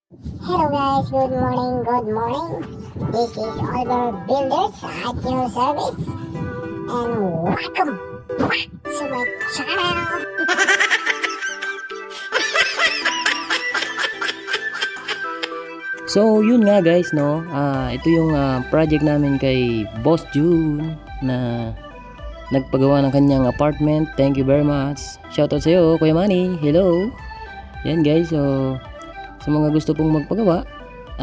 Hello guys, good morning, good morning. This is Oliver Builders at your service and welcome back to my channel. So yun nga guys no, ito yung project namin kay Boss June na nagpagawa ng kanyang apartment. Thank you very much. Shoutout sa iyo Kuya Manny. Hello. Yan guys, so sa mga gusto pong magpagawa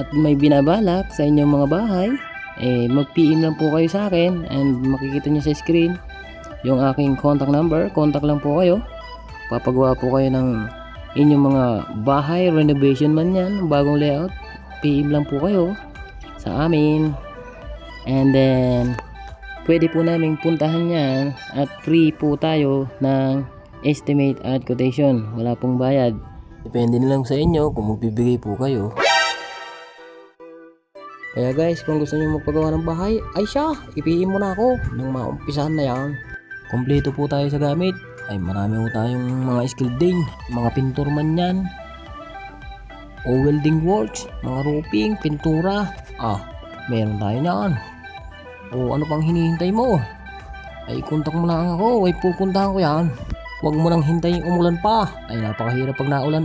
at may binabalak sa inyong mga bahay, mag-PM lang po kayo sa akin and makikita nyo sa screen yung aking contact number. Contact lang po kayo. Papagawa po kayo ng inyong mga bahay, renovation man yan, bagong layout. PM lang po kayo sa amin. And then pwede po naming puntahan yan at free po tayo ng estimate at quotation. Wala pong bayad. Depende na lang sa inyo kung magbibigay po kayo. Kaya guys, kung gusto nyo magpagawa ng bahay, ay siya, i-PM mo na ako nang maumpisahan na yan. Kompleto po tayo sa gamit. Ay marami po tayong mga skill din. Mga pintor man yan, o welding works, mga roofing, pintura. Meron tayo niyan. O ano pang hinihintay mo? Ay kontak mo lang ako, ay pupuntahan ko yan. Huwag mo nang hintayin umulan pa. Ay napakahirap pag naulan